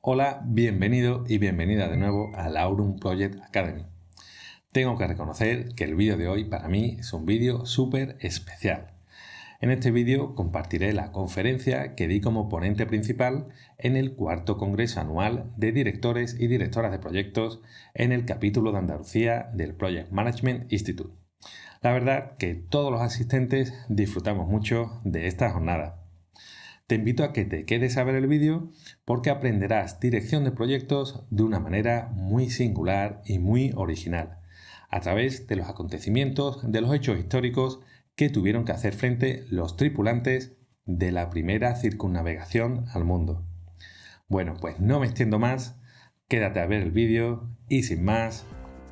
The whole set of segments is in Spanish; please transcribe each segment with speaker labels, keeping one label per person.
Speaker 1: Hola, bienvenido y bienvenida de nuevo a la Aurum Project Academy. Tengo que reconocer que el vídeo de hoy para mí es un vídeo súper especial. En este vídeo compartiré la conferencia que di como ponente principal en el cuarto Congreso Anual de Directores y Directoras de Proyectos en el capítulo de Andalucía del Project Management Institute. La verdad que todos los asistentes disfrutamos mucho de esta jornada. Te invito a que te quedes a ver el vídeo porque aprenderás dirección de proyectos de una manera muy singular y muy original, a través de los acontecimientos, de los hechos históricos que tuvieron que hacer frente los tripulantes de la primera circunnavegación al mundo. Bueno, pues no me extiendo más, quédate a ver el vídeo y sin más,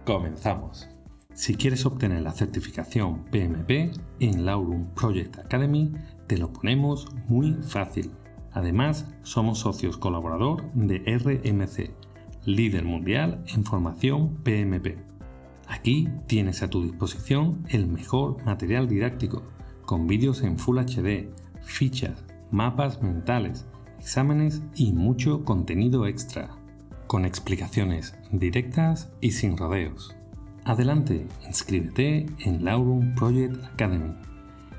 Speaker 1: comenzamos. Si quieres obtener la certificación PMP en la Aurum Project Academy, te lo ponemos muy fácil. Además, somos socios colaborador de RMC, líder mundial en formación PMP. Aquí tienes a tu disposición el mejor material didáctico, con vídeos en Full HD, fichas, mapas mentales, exámenes y mucho contenido extra, con explicaciones directas y sin rodeos. Adelante, inscríbete en la Aurum Project Academy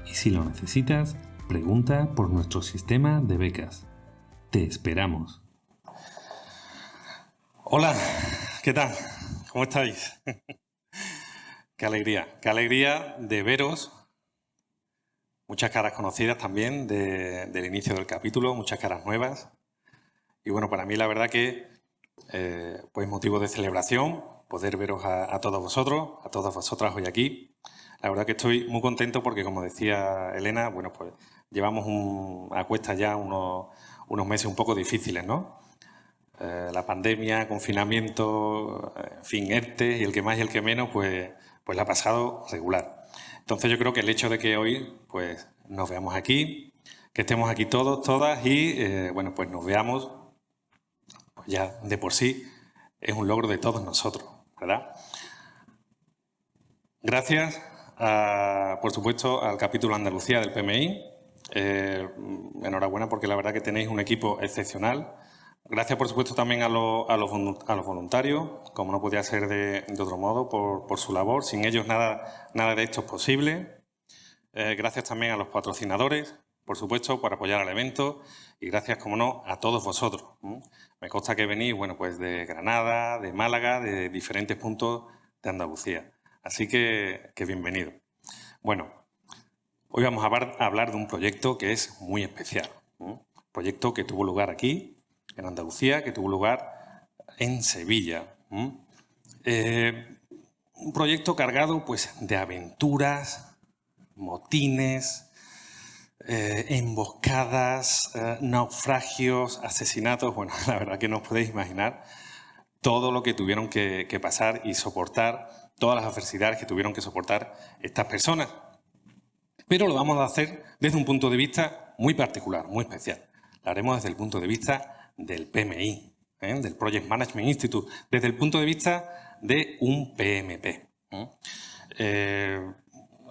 Speaker 1: y si lo necesitas, pregunta por nuestro sistema de becas. Te esperamos. Hola, ¿qué tal? ¿Cómo estáis? Qué alegría de veros. Muchas caras conocidas también del inicio del capítulo, muchas caras nuevas. Y bueno, para mí la verdad que pues motivo de celebración poder veros a todos vosotros, a todas vosotras hoy aquí. La verdad que estoy muy contento porque, como decía Elena, bueno, pues llevamos a cuesta ya unos meses un poco difíciles, ¿no? La pandemia, confinamiento, en fin, ERTE, y el que más y el que menos, pues la ha pasado regular. Entonces yo creo que el hecho de que hoy pues nos veamos aquí, que estemos aquí todos, todas y bueno, pues nos veamos, pues ya de por sí es un logro de todos nosotros, ¿verdad? Gracias, por supuesto, al capítulo Andalucía del PMI. Enhorabuena porque la verdad que tenéis un equipo excepcional. Gracias, por supuesto, también a los voluntarios, como no podía ser de otro modo, por su labor. Sin ellos nada de esto es posible. Gracias también a los patrocinadores, por supuesto, por apoyar al evento. Y gracias, como no, a todos vosotros. Me consta que venís, bueno, pues de Granada, de Málaga, de diferentes puntos de Andalucía. Así que bienvenido. Bueno, hoy vamos a hablar de un proyecto que es muy especial. Un proyecto que tuvo lugar aquí, en Andalucía, que tuvo lugar en Sevilla. Un proyecto cargado pues, de aventuras, motines, emboscadas, naufragios, asesinatos. Bueno, la verdad que no os podéis imaginar todo lo que tuvieron que pasar y soportar, todas las adversidades que tuvieron que soportar estas personas. Pero lo vamos a hacer desde un punto de vista muy particular, muy especial. Lo haremos desde el punto de vista del PMI, del Project Management Institute, desde el punto de vista de un PMP.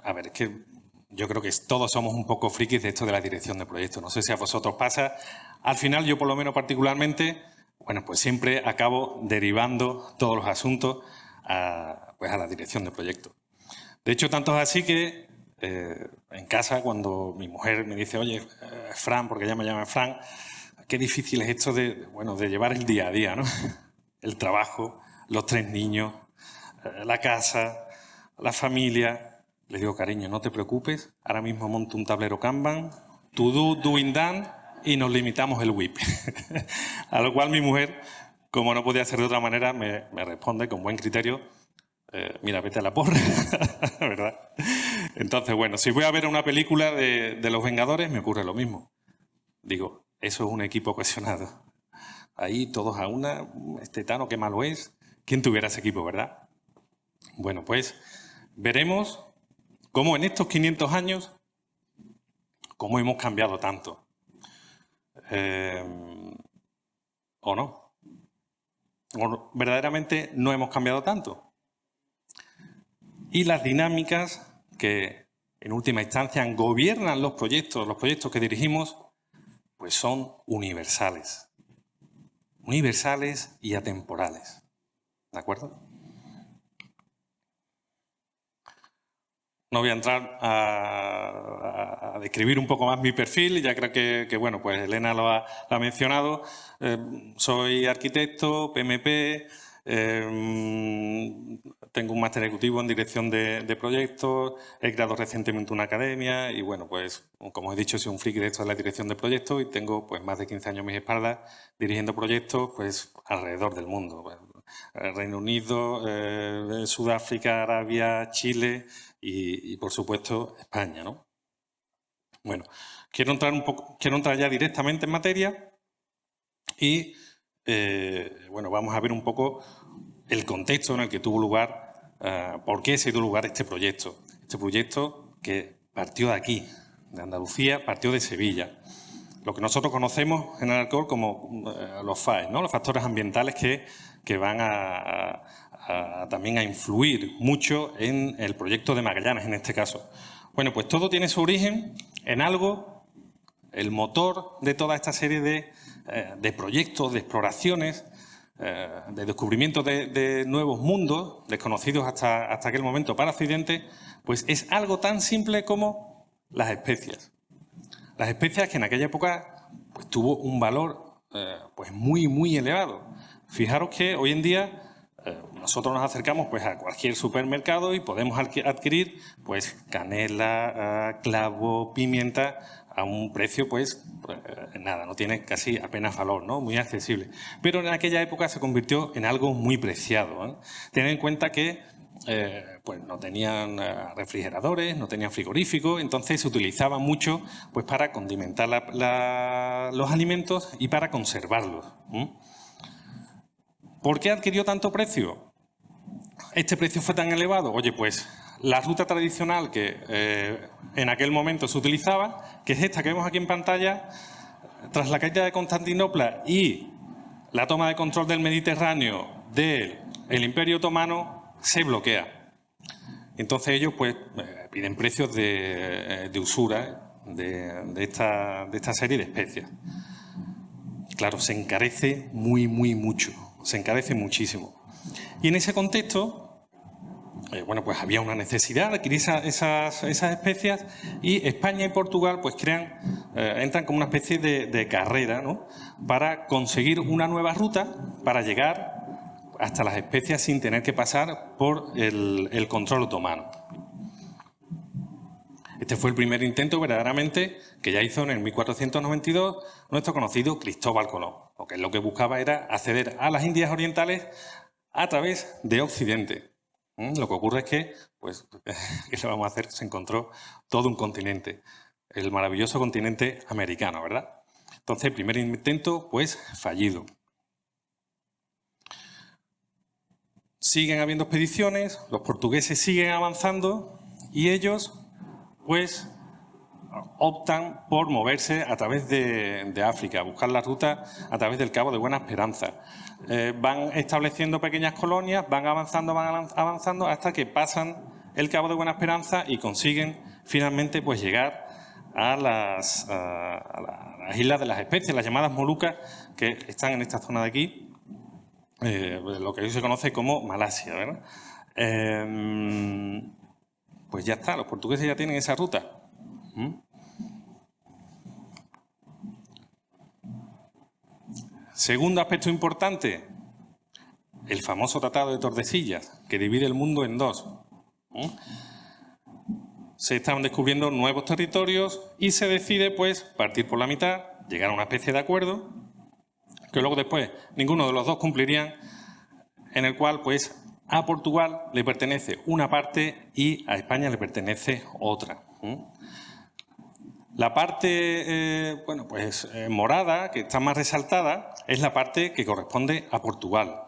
Speaker 1: A ver, es que yo creo que todos somos un poco frikis de esto de la dirección de proyectos. No sé si a vosotros pasa. Al final, yo por lo menos particularmente, bueno, pues siempre acabo derivando todos los asuntos pues a la dirección de proyectos. De hecho, tanto es así que en casa, cuando mi mujer me dice, oye, Fran, porque ella me llama Fran, qué difícil es esto de llevar el día a día, ¿no? El trabajo, los 3 niños, la casa, la familia. Le digo, cariño, no te preocupes, ahora mismo monto un tablero Kanban, to do, doing done, y nos limitamos el WIP. A lo cual mi mujer, como no podía ser de otra manera, me responde con buen criterio, mira, vete a la porra, ¿verdad? Entonces, bueno, si voy a ver una película de Los Vengadores, me ocurre lo mismo. Digo, eso es un equipo cohesionado. Ahí todos a una, este Tano, qué malo es. ¿Quién tuviera ese equipo, verdad? Bueno, pues veremos cómo en estos 500 años, cómo hemos cambiado tanto. ¿O no? ¿O verdaderamente no hemos cambiado tanto? Y las dinámicas que en última instancia gobiernan los proyectos que dirigimos, pues son universales. universales y atemporales. ¿De acuerdo? No voy a entrar a describir un poco más mi perfil, ya creo que bueno, pues Elena lo ha mencionado. Soy arquitecto, PMP, tengo un máster ejecutivo en dirección de proyectos, he creado recientemente una academia y bueno, pues como he dicho, soy un friki de esto de la dirección de proyectos y tengo pues más de 15 años a mis espaldas dirigiendo proyectos pues alrededor del mundo. Reino Unido, Sudáfrica, Arabia, Chile y por supuesto España, ¿no? Bueno, quiero entrar ya directamente en materia y bueno, vamos a ver un poco el contexto en el que tuvo lugar, por qué se dio lugar este proyecto. Este proyecto que partió de aquí, de Andalucía, partió de Sevilla. Lo que nosotros conocemos en el alcohol como los FAE, ¿no? Los factores ambientales que van también a influir mucho en el proyecto de Magallanes, en este caso. Bueno, pues todo tiene su origen en algo, el motor de toda esta serie de proyectos, de exploraciones, de descubrimiento de nuevos mundos, desconocidos hasta aquel momento para Occidente, pues es algo tan simple como las especias. Las especias que en aquella época pues, tuvo un valor pues muy, muy elevado. Fijaros que hoy en día nosotros nos acercamos pues, a cualquier supermercado y podemos adquirir pues, canela, clavo, pimienta a un precio, pues, nada, no tiene casi apenas valor, ¿no? Muy accesible. Pero en aquella época se convirtió en algo muy preciado, ¿eh? Tened en cuenta que pues no tenían refrigeradores, no tenían frigoríficos, entonces se utilizaba mucho pues, para condimentar los alimentos y para conservarlos. ¿Por qué adquirió tanto precio? ¿Este precio fue tan elevado? Oye, pues la ruta tradicional que en aquel momento se utilizaba, que es esta que vemos aquí en pantalla, tras la caída de Constantinopla y la toma de control del Mediterráneo del Imperio Otomano, se bloquea. Entonces ellos pues piden precios de usura de esta serie de especias. Claro, se encarece mucho, se encarece muchísimo. Y en ese contexto, bueno, pues había una necesidad de adquirir esas especias y España y Portugal pues entran como una especie de carrera, ¿no? Para conseguir una nueva ruta para llegar hasta las especias sin tener que pasar por el control otomano. Este fue el primer intento verdaderamente que ya hizo en el 1492 nuestro conocido Cristóbal Colón. Lo que buscaba era acceder a las Indias Orientales a través de Occidente. Lo que ocurre es que, pues, ¿qué le vamos a hacer? Se encontró todo un continente, el maravilloso continente americano, ¿verdad? Entonces, el primer intento, pues, fallido. Siguen habiendo expediciones, los portugueses siguen avanzando y ellos, pues, optan por moverse a través de África, buscar la ruta a través del Cabo de Buena Esperanza. Van estableciendo pequeñas colonias, van avanzando hasta que pasan el Cabo de Buena Esperanza y consiguen finalmente pues, llegar a las islas de las especies, las llamadas Molucas, que están en esta zona de aquí, lo que hoy se conoce como Malasia, ¿verdad? Pues ya está, los portugueses ya tienen esa ruta. Segundo aspecto importante, el famoso Tratado de Tordesillas, que divide el mundo en dos. Se estaban descubriendo nuevos territorios y se decide, pues, partir por la mitad, llegar a una especie de acuerdo, que luego después ninguno de los dos cumplirían, en el cual, pues, a Portugal le pertenece una parte y a España le pertenece otra. La parte, bueno, pues morada, que está más resaltada, es la parte que corresponde a Portugal.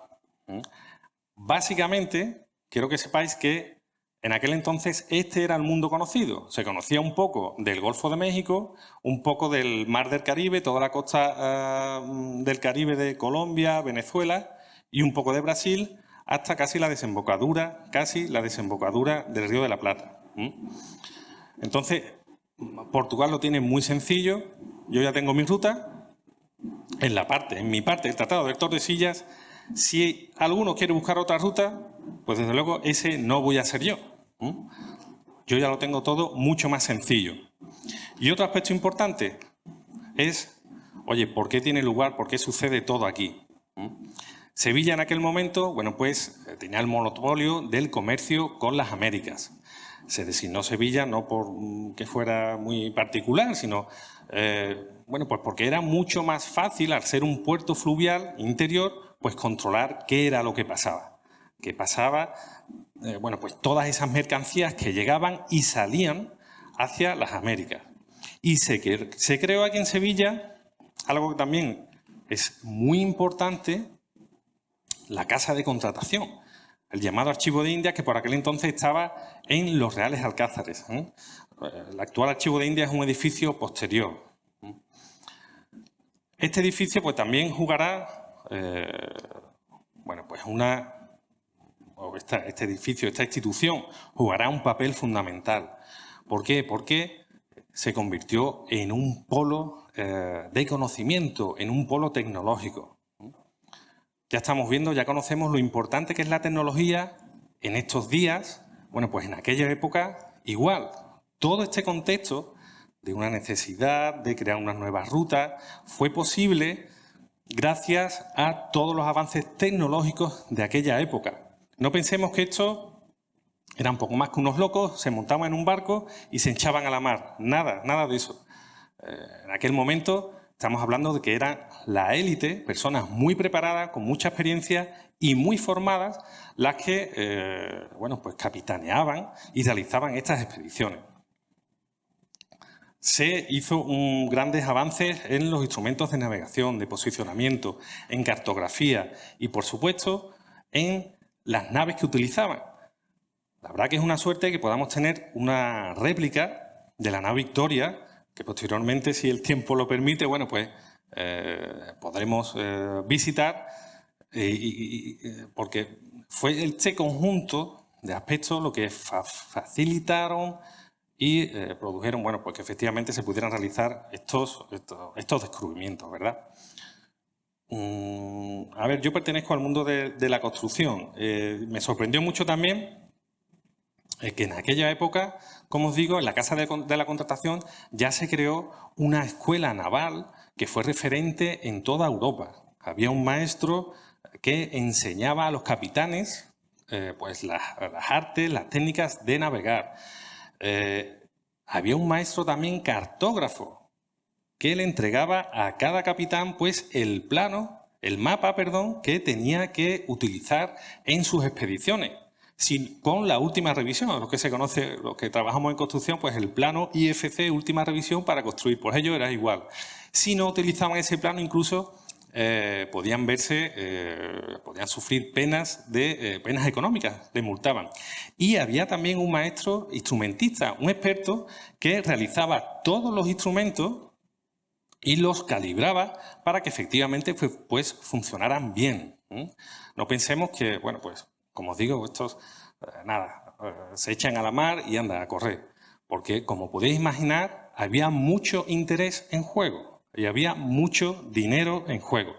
Speaker 1: Básicamente, quiero que sepáis que en aquel entonces este era el mundo conocido. Se conocía un poco del Golfo de México, un poco del Mar del Caribe, toda la costa del Caribe de Colombia, Venezuela y un poco de Brasil, hasta casi la desembocadura del Río de la Plata. Entonces, Portugal lo tiene muy sencillo. Yo ya tengo mi ruta, en mi parte del Tratado de Tordesillas, si alguno quiere buscar otra ruta, pues desde luego ese no voy a ser yo. Yo ya lo tengo todo mucho más sencillo. Y otro aspecto importante es, oye, ¿por qué tiene lugar, por qué sucede todo aquí? Sevilla en aquel momento, bueno, pues tenía el monopolio del comercio con las Américas. Se designó Sevilla no por que fuera muy particular, sino, bueno, pues porque era mucho más fácil, al ser un puerto fluvial interior, pues controlar qué era lo que pasaba. Que pasaba, bueno, pues todas esas mercancías que llegaban y salían hacia las Américas. Y se creó aquí en Sevilla algo que también es muy importante, la Casa de Contratación, el llamado Archivo de Indias, que por aquel entonces estaba en los Reales Alcázares. El actual Archivo de Indias es un edificio posterior. Este edificio pues también jugará, bueno, pues este edificio, esta institución, jugará un papel fundamental. ¿Por qué? Porque se convirtió en un polo de conocimiento, en un polo tecnológico. Ya estamos viendo, ya conocemos lo importante que es la tecnología en estos días. Bueno, pues en aquella época igual. Todo este contexto de una necesidad de crear unas nuevas rutas fue posible gracias a todos los avances tecnológicos de aquella época. No pensemos que esto era un poco más que unos locos, se montaban en un barco y se echaban a la mar. Nada de eso. En aquel momento estamos hablando de que eran la élite, personas muy preparadas, con mucha experiencia y muy formadas, las que, bueno, pues capitaneaban y realizaban estas expediciones. Se hizo grandes avances en los instrumentos de navegación, de posicionamiento, en cartografía y, por supuesto, en las naves que utilizaban. La verdad que es una suerte que podamos tener una réplica de la nave Victoria, que posteriormente, si el tiempo lo permite, bueno, pues podremos visitar, porque fue este conjunto de aspectos lo que facilitaron y produjeron, bueno, pues que efectivamente se pudieran realizar estos descubrimientos, ¿verdad? A ver, yo pertenezco al mundo de la construcción. Me sorprendió mucho también que en aquella época, como os digo, en la Casa de la Contratación ya se creó una escuela naval que fue referente en toda Europa. Había un maestro que enseñaba a los capitanes pues las artes, las técnicas de navegar. Había un maestro también cartógrafo que le entregaba a cada capitán pues el mapa, que tenía que utilizar en sus expediciones. Con la última revisión, lo que se conoce, los que trabajamos en construcción, pues el plano IFC, última revisión para construir. Pues ello era igual. Si no utilizaban ese plano, incluso podían sufrir penas económicas, les multaban. Y había también un maestro instrumentista, un experto que realizaba todos los instrumentos y los calibraba para que efectivamente pues funcionaran bien. No pensemos que, bueno, pues como os digo, estos se echan a la mar y andan a correr. Porque, como podéis imaginar, había mucho interés en juego y había mucho dinero en juego.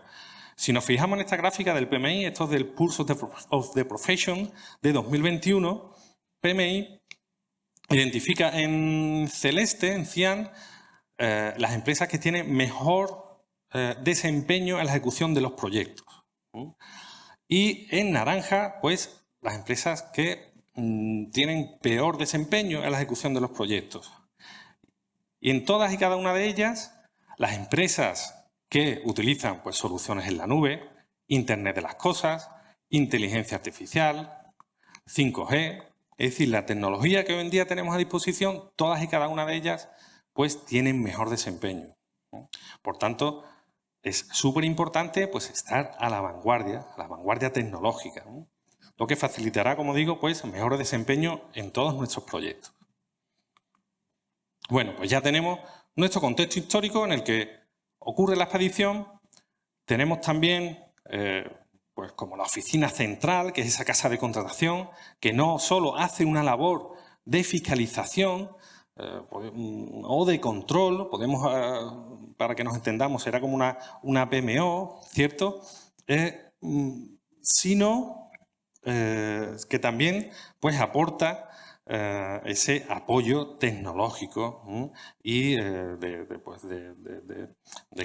Speaker 1: Si nos fijamos en esta gráfica del PMI, esto es del Pulse of the Profession de 2021, PMI identifica en celeste, en cian, las empresas que tienen mejor desempeño en la ejecución de los proyectos. Y en naranja, pues, las empresas que tienen peor desempeño en la ejecución de los proyectos. Y en todas y cada una de ellas, las empresas que utilizan pues, soluciones en la nube, Internet de las cosas, inteligencia artificial, 5G, es decir, la tecnología que hoy en día tenemos a disposición, todas y cada una de ellas pues, tienen mejor desempeño. Por tanto, es súper importante pues, estar a la vanguardia tecnológica, ¿no? Lo que facilitará, como digo, pues, mejor desempeño en todos nuestros proyectos. Bueno, pues ya tenemos nuestro contexto histórico en el que ocurre la expedición. Tenemos también, pues como la oficina central, que es esa casa de contratación, que no solo hace una labor de fiscalización,
Speaker 2: o de control, para que nos entendamos, será como una PMO, ¿cierto? Sino que también pues, aporta ese apoyo tecnológico y de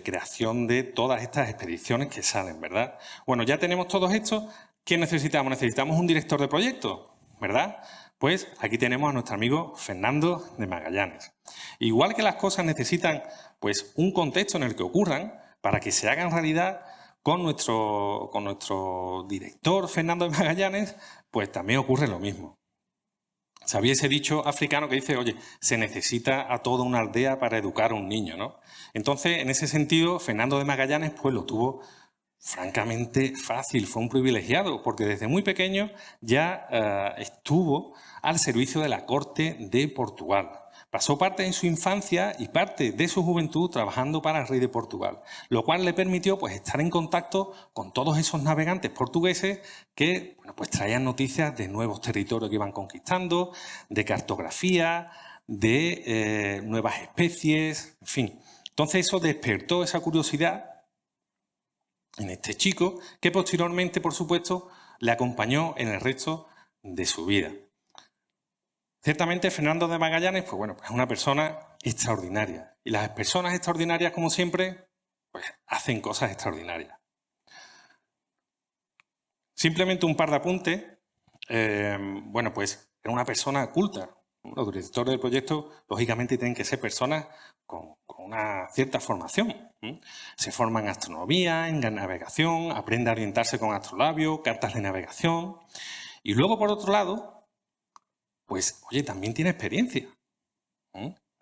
Speaker 2: creación de todas estas expediciones que salen, ¿verdad? Bueno, ya tenemos todo esto. ¿Qué necesitamos? Necesitamos un director de proyecto, ¿verdad? Pues aquí tenemos a nuestro amigo Fernando de Magallanes. Igual que las cosas necesitan pues, un contexto en el que ocurran para que se hagan realidad, con nuestro director Fernando de Magallanes, pues también ocurre lo mismo. ¿Sabéis ese dicho africano que dice, oye, se necesita a toda una aldea para educar a un niño, ¿no? Entonces, en ese sentido, Fernando de Magallanes pues lo tuvo francamente fácil, fue un privilegiado, porque desde muy pequeño ya estuvo al servicio de la corte de Portugal. Pasó parte de su infancia y parte de su juventud trabajando para el rey de Portugal, lo cual le permitió pues, estar en contacto con todos esos navegantes portugueses que bueno, pues, traían noticias de nuevos territorios que iban conquistando, de cartografía, de nuevas especies, en fin. Entonces eso despertó esa curiosidad en este chico, que posteriormente, por supuesto, le acompañó en el resto de su vida. Ciertamente, Fernando de Magallanes, pues bueno, es una persona extraordinaria. Y las personas extraordinarias, como siempre, pues hacen cosas extraordinarias. Simplemente un par de apuntes. Bueno, pues era una persona culta. Los directores del proyecto, lógicamente, tienen que ser personas con una cierta formación. Se forma en astronomía, en navegación, aprende a orientarse con astrolabio, cartas de navegación. Y luego, por otro lado, pues, oye, también tiene experiencia.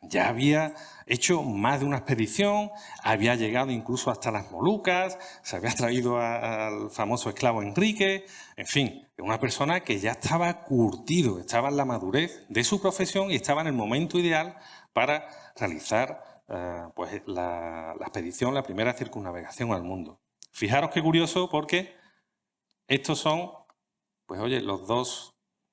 Speaker 2: Ya había hecho más de una expedición, había llegado incluso hasta las Molucas, se había traído al famoso esclavo Enrique, en fin, una persona que ya estaba curtido, estaba en la madurez de su profesión y estaba en el momento ideal para realizar pues la expedición, la primera circunnavegación al mundo. Fijaros qué curioso, porque estos son, pues oye,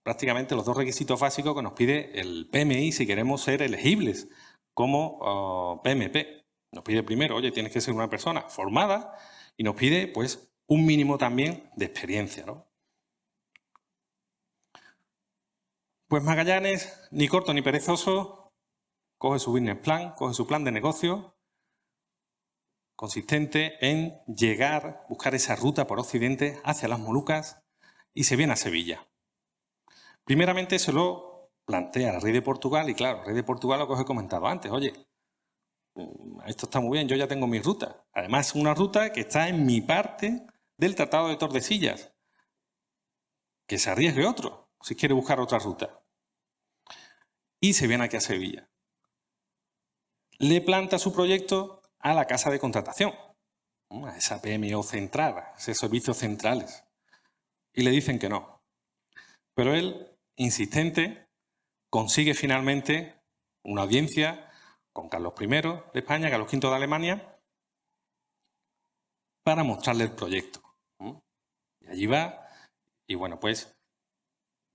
Speaker 2: prácticamente los dos requisitos básicos que nos pide el PMI si queremos ser elegibles como PMP. Nos pide primero, oye, tienes que ser una persona formada, y nos pide pues un mínimo también de experiencia, ¿no? Pues Magallanes, ni corto ni perezoso, coge su business plan, coge su plan de negocio, consistente en buscar esa ruta por Occidente hacia las Molucas, y se viene a Sevilla. Primeramente se lo plantea al rey de Portugal y claro, el rey de Portugal, lo que os he comentado antes, oye, esto está muy bien, yo ya tengo mi ruta. Además, es una ruta que está en mi parte del Tratado de Tordesillas. Que se arriesgue otro, si quiere buscar otra ruta. Y se viene aquí a Sevilla. Le planta su proyecto a la casa de contratación, a esa PMO central, esos servicios centrales. Y le dicen que no. Pero él, insistente, consigue finalmente una audiencia con Carlos I de España, Carlos V de Alemania, para mostrarle el proyecto. Y allí va, y bueno, pues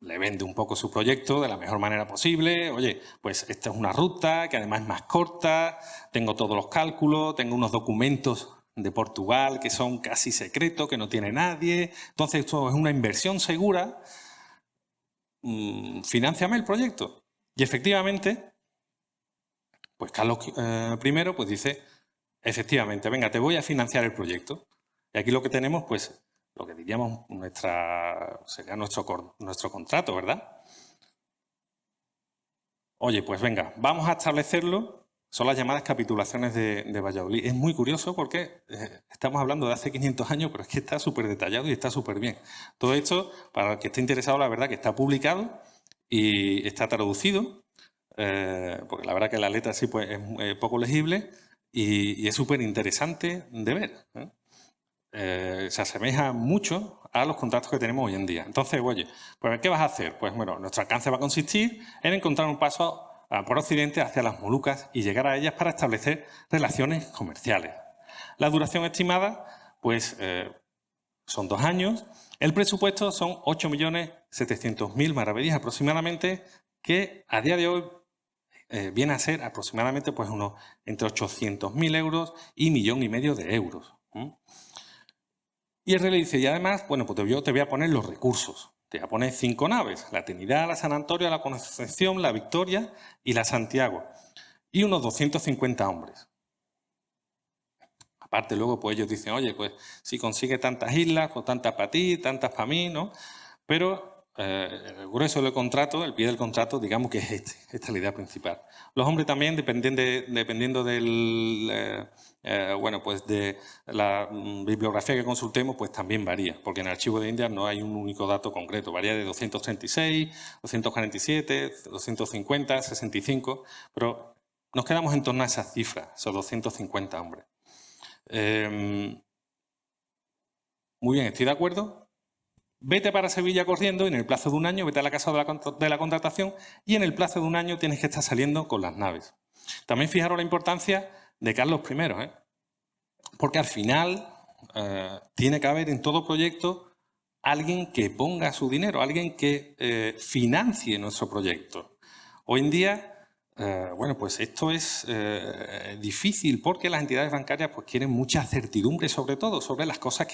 Speaker 2: le vende un poco su proyecto de la mejor manera posible. Oye, pues esta es una ruta que además es más corta, tengo todos los cálculos, tengo unos documentos de Portugal que son casi secretos, que no tiene nadie. Entonces esto es una inversión segura. Finánciame el proyecto. Y efectivamente, pues Carlos I pues dice, efectivamente, venga, te voy a financiar el proyecto. Y aquí lo que tenemos, pues, lo que diríamos sería nuestro contrato, ¿verdad? Oye, pues venga, vamos a establecerlo. Son las llamadas capitulaciones de Valladolid. Es muy curioso porque estamos hablando de hace 500 años, pero es que está súper detallado y está súper bien. Todo esto, para el que esté interesado, la verdad que está publicado y está traducido, porque la verdad que la letra sí pues, es poco legible y es súper interesante de ver. Se asemeja mucho a los contratos que tenemos hoy en día. Entonces, oye, pues ¿qué vas a hacer? Pues bueno, nuestro alcance va a consistir en encontrar un paso por Occidente hacia las Molucas y llegar a ellas para establecer relaciones comerciales. La duración estimada, pues, son 2 años. El presupuesto son 8.700.000 maravedíes aproximadamente, que a día de hoy viene a ser aproximadamente pues, unos entre 800.000 euros y 1,5 millones de euros. Y el rey le dice, y además, bueno, pues yo te voy a poner los recursos. Te voy a poner 5 naves, la Trinidad, la San Antonio, la Concepción, la Victoria y la Santiago. Y unos 250 hombres. Aparte luego pues ellos dicen, oye, pues si consigue tantas islas, pues tantas para ti, tantas para mí, ¿no? Pero el grueso del contrato, el pie del contrato, digamos que es esta es la idea principal. Los hombres también, dependiendo del, bueno, pues de la bibliografía que consultemos, pues también varía, porque en el archivo de Indias no hay un único dato concreto, varía de 236, 247, 250, 65, pero nos quedamos en torno a esas cifras, esos 250 hombres. Muy bien, estoy de acuerdo. Vete para Sevilla corriendo y en el plazo de un año vete a la casa de la contratación y en el plazo de un año tienes que estar saliendo con las naves. También fijaros la importancia de Carlos I, porque al final tiene que haber en todo proyecto alguien que ponga su dinero, alguien que financie nuestro proyecto. Hoy en día, bueno, pues esto es difícil porque las entidades bancarias pues, quieren mucha certidumbre sobre todo, sobre las cosas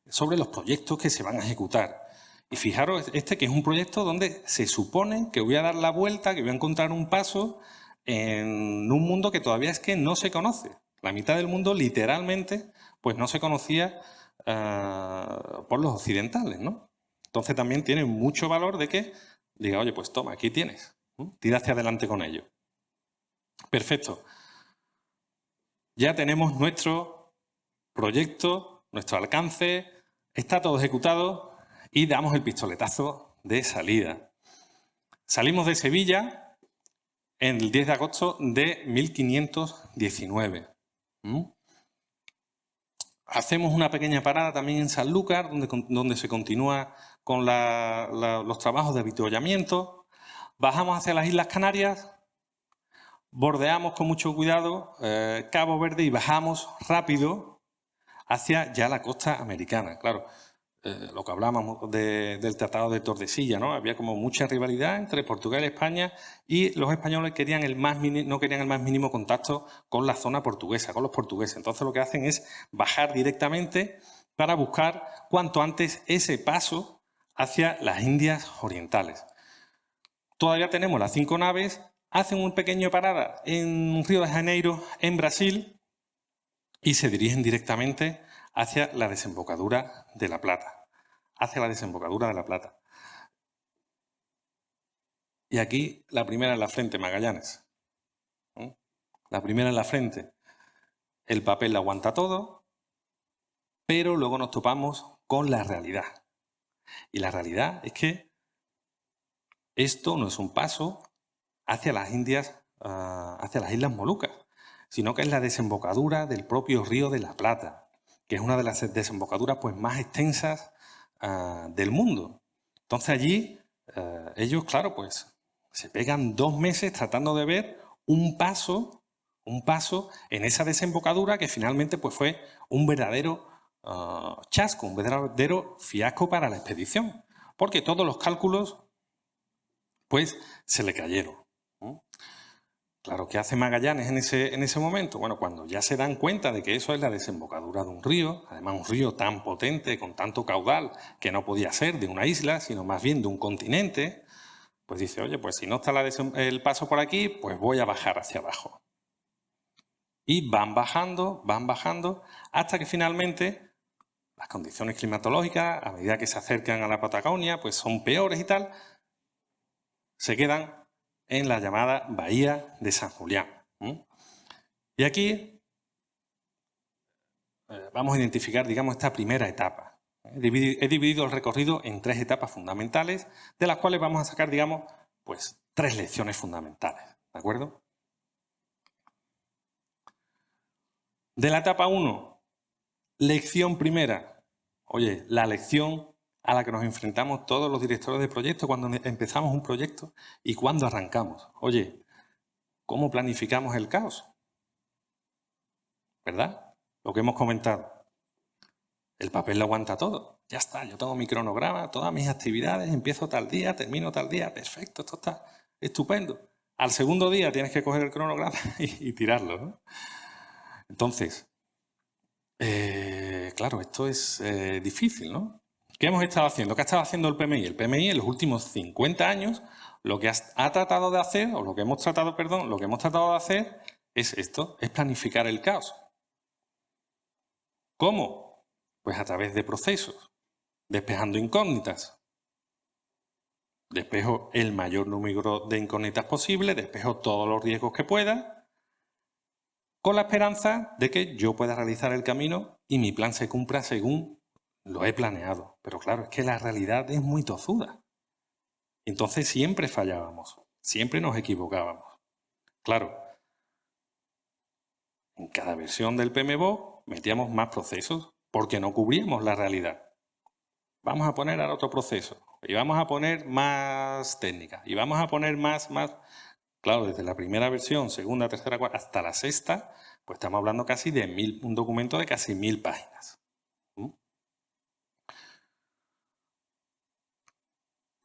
Speaker 2: sobre los proyectos que se van a ejecutar. Y fijaros, que es un proyecto donde se supone que voy a dar la vuelta, que voy a encontrar un paso en un mundo que todavía es que no se conoce. La mitad del mundo, literalmente, pues no se conocía por los occidentales, ¿no? Entonces también tiene mucho valor de que diga, oye, pues toma, aquí tienes, tira hacia adelante con ello. Perfecto. Ya tenemos nuestro proyecto, nuestro alcance, está todo ejecutado y damos el pistoletazo de salida. Salimos de Sevilla el 10 de agosto de 1519. Hacemos una pequeña parada también en Sanlúcar, donde se continúa con los trabajos de avituallamiento. Bajamos hacia las Islas Canarias, bordeamos con mucho cuidado Cabo Verde y bajamos rápido hacia ya la costa americana. Claro, lo que hablábamos del Tratado de Tordesillas, ¿no? Había como mucha rivalidad entre Portugal y España y los españoles no querían el más mínimo contacto con la zona portuguesa, con los portugueses. Entonces lo que hacen es bajar directamente para buscar cuanto antes ese paso hacia las Indias Orientales. Todavía tenemos las 5 naves, hacen una pequeña parada en Río de Janeiro, en Brasil, y se dirigen directamente hacia la desembocadura de La Plata. Y aquí la primera en la frente, Magallanes. La primera en la frente. El papel lo aguanta todo, pero luego nos topamos con la realidad. Y la realidad es que esto no es un paso hacia las Indias, hacia las Islas Molucas, sino que es la desembocadura del propio Río de la Plata, que es una de las desembocaduras pues, más extensas del mundo. Entonces allí ellos, claro, pues se pegan 2 meses tratando de ver un paso en esa desembocadura que finalmente pues, fue un verdadero chasco, un verdadero fiasco para la expedición, porque todos los cálculos pues se le cayeron. Claro, ¿qué hace Magallanes en ese momento? Bueno, cuando ya se dan cuenta de que eso es la desembocadura de un río, además un río tan potente, con tanto caudal, que no podía ser de una isla, sino más bien de un continente, pues dice, oye, pues si no está el paso por aquí, pues voy a bajar hacia abajo. Y van bajando, hasta que finalmente las condiciones climatológicas, a medida que se acercan a la Patagonia, pues son peores y tal, se quedan en la llamada Bahía de San Julián. Y aquí vamos a identificar, digamos, esta primera etapa. He dividido el recorrido en 3 etapas fundamentales, de las cuales vamos a sacar, digamos, pues 3 lecciones fundamentales. ¿De acuerdo? De la etapa 1, lección primera. Oye, la lección a la que nos enfrentamos todos los directores de proyectos cuando empezamos un proyecto y cuando arrancamos. Oye, ¿cómo planificamos el caos? ¿Verdad? Lo que hemos comentado. El papel lo aguanta todo. Ya está, yo tengo mi cronograma, todas mis actividades, empiezo tal día, termino tal día, perfecto, esto está estupendo. al segundo día tienes que coger el cronograma y tirarlo, ¿no? Entonces, claro, esto es difícil, ¿no? ¿Qué hemos estado haciendo? ¿Qué ha estado haciendo el PMI? El PMI en los últimos 50 años lo que ha tratado de hacer, o lo que hemos tratado, perdón, lo que hemos tratado de hacer es esto, es planificar el caos. ¿Cómo? Pues a través de procesos, despejando incógnitas. Despejo el mayor número de incógnitas posible, despejo todos los riesgos que pueda, con la esperanza de que yo pueda realizar el camino y mi plan se cumpla según lo he planeado. Pero claro, es que la realidad es muy tozuda. Entonces siempre fallábamos, siempre nos equivocábamos. Claro, en cada versión del PMBOK metíamos más procesos porque no cubríamos la realidad. Vamos a poner ahora otro proceso y vamos a poner más técnicas y vamos a poner más. Claro, desde la primera versión, segunda, tercera, cuarta, hasta la sexta, pues estamos hablando casi de un documento de casi 1000 páginas.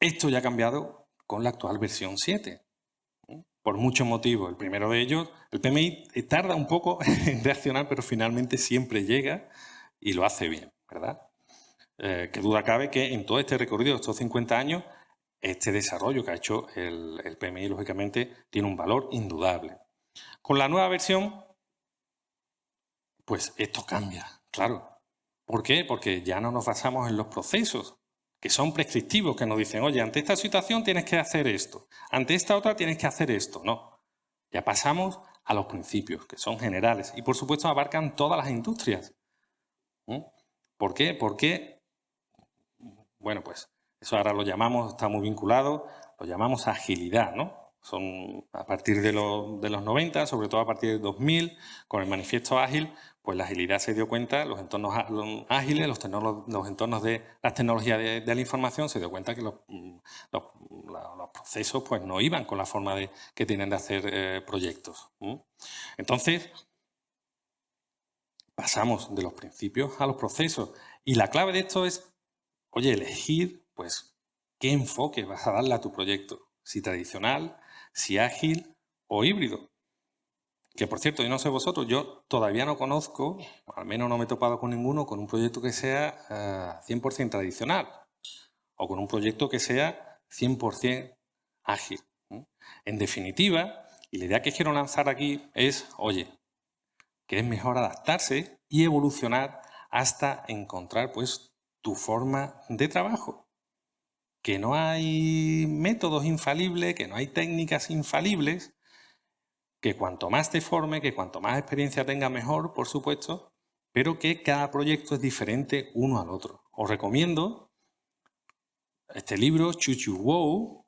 Speaker 2: Esto ya ha cambiado con la actual versión 7. Por muchos motivos. El primero de ellos, el PMI tarda un poco en reaccionar, pero finalmente siempre llega y lo hace bien, ¿verdad? Qué duda cabe que en todo este recorrido, estos 50 años, este desarrollo que ha hecho el PMI, lógicamente, tiene un valor indudable. Con la nueva versión, pues esto cambia, claro. ¿Por qué? Porque ya no nos basamos en los procesos, que son prescriptivos, que nos dicen, oye, ante esta situación tienes que hacer esto, ante esta otra tienes que hacer esto. No, ya pasamos a los principios, que son generales y, por supuesto, abarcan todas las industrias. ¿Por qué? Porque, bueno, pues eso ahora lo llamamos, está muy vinculado, lo llamamos agilidad, ¿no? Son a partir de los 90, sobre todo a partir del 2000, con el manifiesto ágil, pues la agilidad se dio cuenta, los entornos ágiles, los entornos de las tecnologías de la información, se dio cuenta que los procesos pues no iban con la forma que tienen de hacer proyectos. Entonces, pasamos de los principios a los procesos. Y la clave de esto es, oye, elegir, pues, qué enfoque vas a darle a tu proyecto. Si tradicional, si ágil o híbrido. Que, por cierto, yo no sé vosotros, yo todavía no conozco, al menos no me he topado con ninguno, con un proyecto que sea 100% tradicional o con un proyecto que sea 100% ágil. En definitiva, y la idea que quiero lanzar aquí es, oye, que es mejor adaptarse y evolucionar hasta encontrar, pues, tu forma de trabajo. Que no hay métodos infalibles, que no hay técnicas infalibles, que cuanto más te forme, que cuanto más experiencia tengas mejor, por supuesto, pero que cada proyecto es diferente uno al otro. Os recomiendo este libro, Chuchu Wow,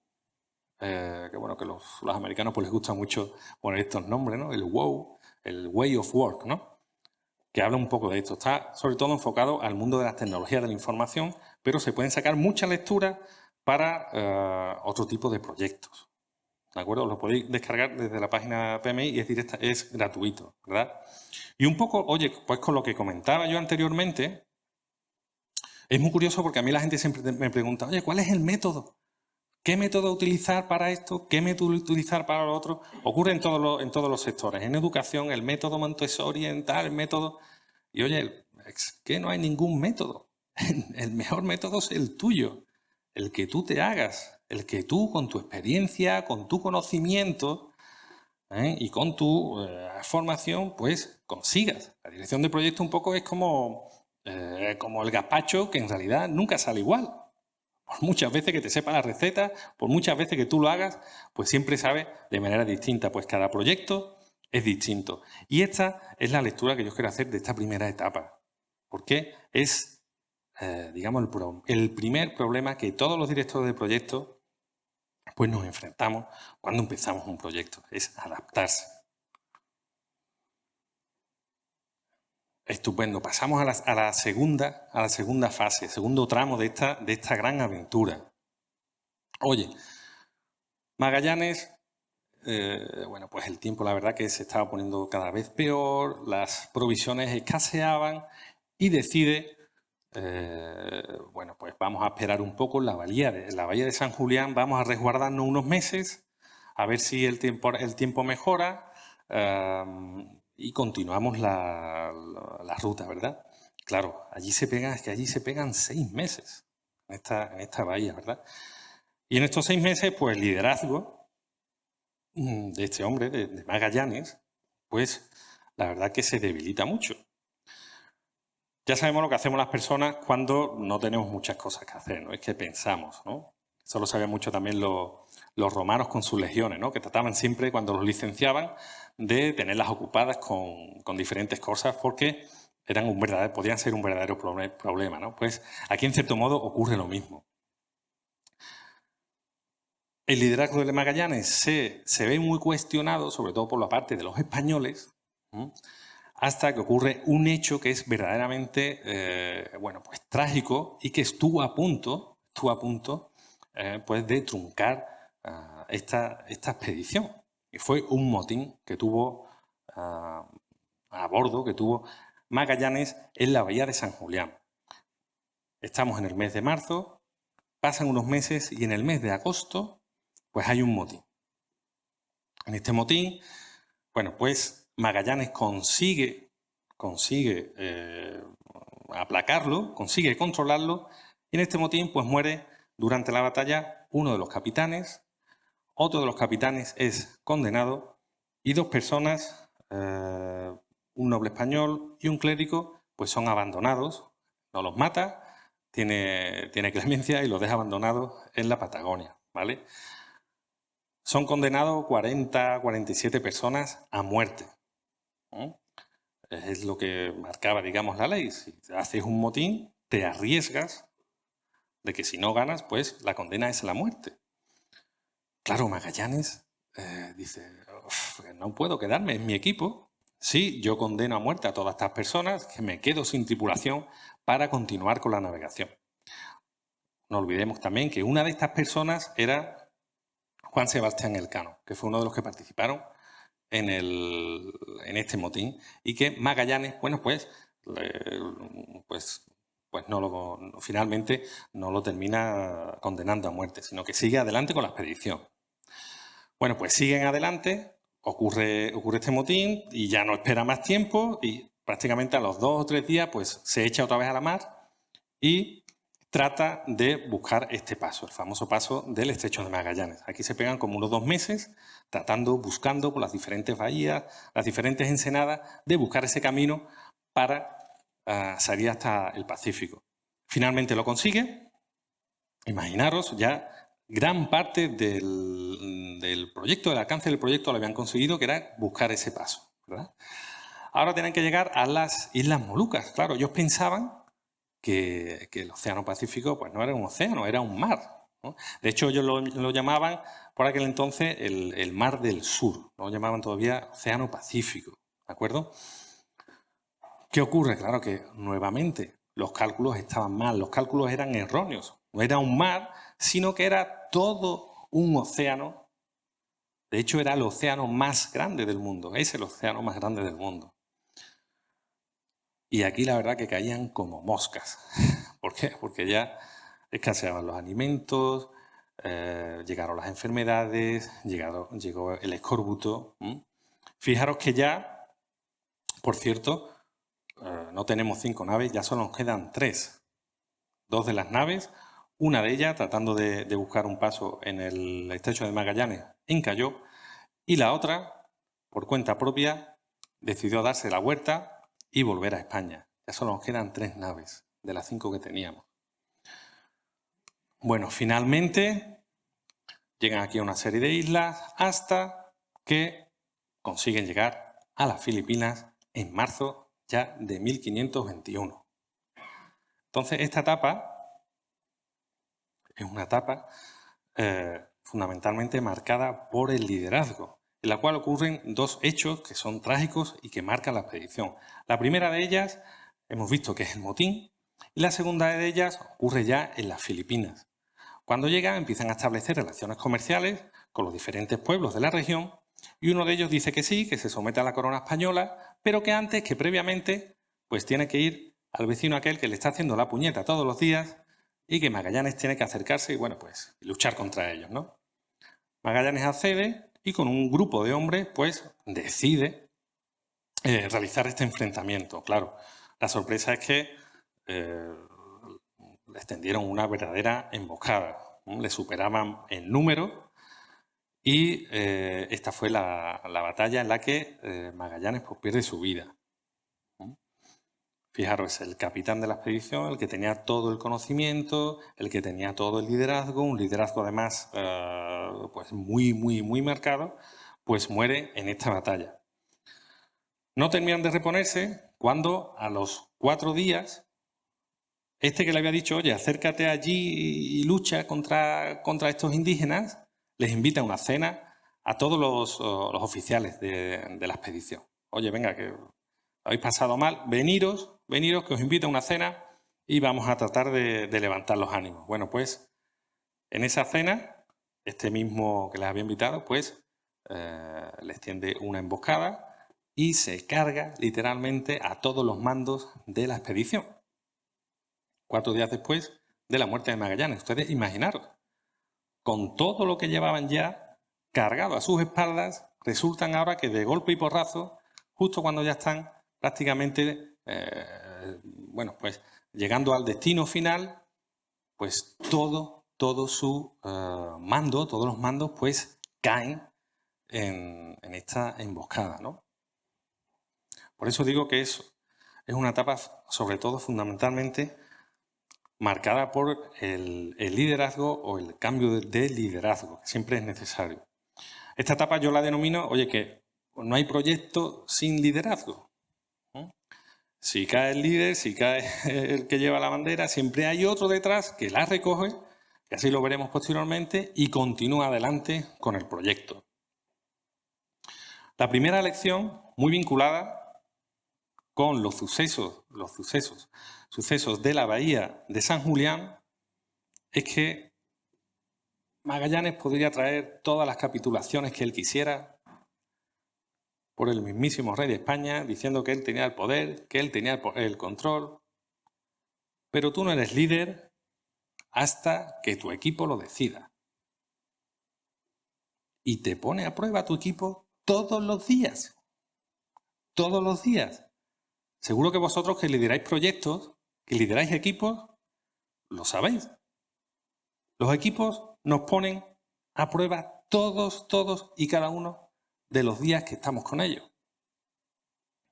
Speaker 2: que bueno, que los americanos pues les gusta mucho poner estos nombres, ¿no? El Wow, el Way of Work, ¿no? Que habla un poco de esto. Está sobre todo enfocado al mundo de las tecnologías de la información, pero se pueden sacar muchas lecturas para otro tipo de proyectos. ¿De acuerdo? Lo podéis descargar desde la página PMI y es gratuito, ¿verdad? Y un poco, oye, pues con lo que comentaba yo anteriormente, es muy curioso porque a mí la gente siempre me pregunta, oye, ¿cuál es el método? ¿Qué método utilizar para esto? ¿Qué método utilizar para lo otro? Ocurre en todos los sectores. En educación, el método Montessori, en tal, el método... Y oye, es que no hay ningún método. El mejor método es el tuyo, el que tú te hagas, el que tú con tu experiencia, con tu conocimiento y con tu formación, pues consigas. La dirección de proyecto un poco es como el gazpacho, que en realidad nunca sale igual. Por muchas veces que te sepa la receta, por muchas veces que tú lo hagas, pues siempre sabe de manera distinta. Pues cada proyecto es distinto. Y esta es la lectura que yo quiero hacer de esta primera etapa. Porque es, digamos, el primer problema que todos los directores de proyectos pues nos enfrentamos cuando empezamos un proyecto. Es adaptarse. Estupendo. Pasamos a la segunda fase, segundo tramo de esta gran aventura. Oye, Magallanes, bueno, pues el tiempo la verdad que se estaba poniendo cada vez peor, las provisiones escaseaban y decide, bueno, pues vamos a esperar un poco en la bahía de San Julián, vamos a resguardarnos unos meses a ver si el tiempo mejora y continuamos la ruta, ¿verdad? Claro, allí se pegan 6 meses en esta bahía, ¿verdad? Y en estos 6 meses, pues el liderazgo de este hombre, de Magallanes, pues la verdad que se debilita mucho. Ya sabemos lo que hacemos las personas cuando no tenemos muchas cosas que hacer, ¿no? Es que pensamos, ¿no? Eso lo sabían mucho también los romanos con sus legiones, ¿no? Que trataban siempre, cuando los licenciaban, de tenerlas ocupadas con diferentes cosas porque podían ser un verdadero problema, ¿no? Pues aquí, en cierto modo, ocurre lo mismo. El liderazgo de Magallanes se ve muy cuestionado, sobre todo por la parte de los españoles, hasta que ocurre un hecho que es verdaderamente pues trágico y que estuvo a punto pues de truncar esta expedición. Y fue un motín que tuvo a bordo, que tuvo Magallanes en la bahía de San Julián. Estamos en el mes de marzo, pasan unos meses y en el mes de agosto pues hay un motín. En este motín, bueno, pues Magallanes consigue aplacarlo, consigue controlarlo, y en este motín pues muere durante la batalla uno de los capitanes, otro de los capitanes es condenado y 2 personas, un noble español y un clérigo, pues son abandonados, no los mata, tiene clemencia y los deja abandonados en la Patagonia, ¿vale? Son condenados 47 personas a muerte. Es lo que marcaba, digamos, la ley. Si haces un motín, te arriesgas de que si no ganas, pues la condena es a la muerte. Claro, Magallanes dice, no puedo quedarme en mi equipo. Sí, yo condeno a muerte a todas estas personas, que me quedo sin tripulación para continuar con la navegación. No olvidemos también que una de estas personas era Juan Sebastián Elcano, que fue uno de los que participaron en este motín, y que Magallanes, bueno, finalmente no lo termina condenando a muerte, sino que sigue adelante con la expedición. Bueno, pues siguen adelante, ocurre este motín y ya no espera más tiempo y prácticamente a los 2 o 3 días pues se echa otra vez a la mar y trata de buscar este paso, el famoso paso del Estrecho de Magallanes. Aquí se pegan como unos 2 meses buscando por las diferentes bahías, las diferentes ensenadas, de buscar ese camino para salir hasta el Pacífico. Finalmente lo consigue. Imaginaros, ya gran parte del proyecto, del alcance del proyecto lo habían conseguido, que era buscar ese paso, ¿verdad? Ahora tienen que llegar a las Islas Molucas. Claro, ellos pensaban que el Océano Pacífico pues no era un océano, era un mar, ¿no? De hecho, ellos lo llamaban por aquel entonces el Mar del Sur, no lo llamaban todavía Océano Pacífico, ¿de acuerdo? ¿Qué ocurre? Claro que nuevamente los cálculos estaban mal, los cálculos eran erróneos. No era un mar, sino que era todo un océano. De hecho, era el océano más grande del mundo, es el océano más grande del mundo. Y aquí la verdad que caían como moscas. ¿Por qué? Porque ya escaseaban los alimentos, llegaron las enfermedades, llegó el escorbuto. Fijaros que ya, por cierto, no tenemos 5 naves, ya solo nos quedan 3. 2 de las naves, una de ellas tratando de buscar un paso en el Estrecho de Magallanes, encalló, y la otra, por cuenta propia, decidió darse la vuelta y volver a España. Ya solo nos quedan 3 naves de las 5 que teníamos. Bueno, finalmente llegan aquí a una serie de islas hasta que consiguen llegar a las Filipinas en marzo ya de 1521. Entonces, esta etapa es una etapa fundamentalmente marcada por el liderazgo, en la cual ocurren 2 hechos que son trágicos y que marcan la expedición. La primera de ellas hemos visto que es el motín, y la segunda de ellas ocurre ya en las Filipinas. Cuando llegan empiezan a establecer relaciones comerciales con los diferentes pueblos de la región, y uno de ellos dice que sí, que se somete a la corona española, pero que previamente pues tiene que ir al vecino aquel que le está haciendo la puñeta todos los días y que Magallanes tiene que acercarse y, bueno, pues luchar contra ellos, ¿no? Magallanes accede y con un grupo de hombres pues decide realizar este enfrentamiento. Claro, la sorpresa es que les tendieron una verdadera emboscada, ¿no? Le superaban en número y esta fue la batalla en la que Magallanes pues, pierde su vida. Fijaros, el capitán de la expedición, el que tenía todo el conocimiento, el que tenía todo el liderazgo, un liderazgo además pues muy marcado, pues muere en esta batalla. No terminan de reponerse cuando a los 4 días, este que le había dicho, oye, acércate allí y lucha contra estos indígenas, les invita a una cena a todos los oficiales de la expedición. Oye, venga, que habéis pasado mal, veniros, que os invito a una cena y vamos a tratar de levantar los ánimos. Bueno, pues en esa cena, este mismo que les había invitado, pues les tiende una emboscada y se carga literalmente a todos los mandos de la expedición. 4 días después de la muerte de Magallanes. Ustedes imaginaros, con todo lo que llevaban ya cargado a sus espaldas, resultan ahora que de golpe y porrazo, justo cuando ya están prácticamente, bueno, pues llegando al destino final, pues todo su mando, todos los mandos, pues caen en esta emboscada, ¿no? Por eso digo que es una etapa, sobre todo, fundamentalmente, marcada por el liderazgo o el cambio de liderazgo, que siempre es necesario. Esta etapa yo la denomino, oye, que no hay proyecto sin liderazgo. Si cae el líder, si cae el que lleva la bandera, siempre hay otro detrás que la recoge, y así lo veremos posteriormente, y continúa adelante con el proyecto. La primera lección, muy vinculada con los sucesos de la bahía de San Julián, es que Magallanes podría traer todas las capitulaciones que él quisiera por el mismísimo rey de España, diciendo que él tenía el poder, que él tenía el control, pero tú no eres líder hasta que tu equipo lo decida. Y te pone a prueba tu equipo todos los días. Todos los días. Seguro que vosotros que lideráis proyectos, que lideráis equipos, lo sabéis. Los equipos nos ponen a prueba todos y cada uno de los días que estamos con ellos.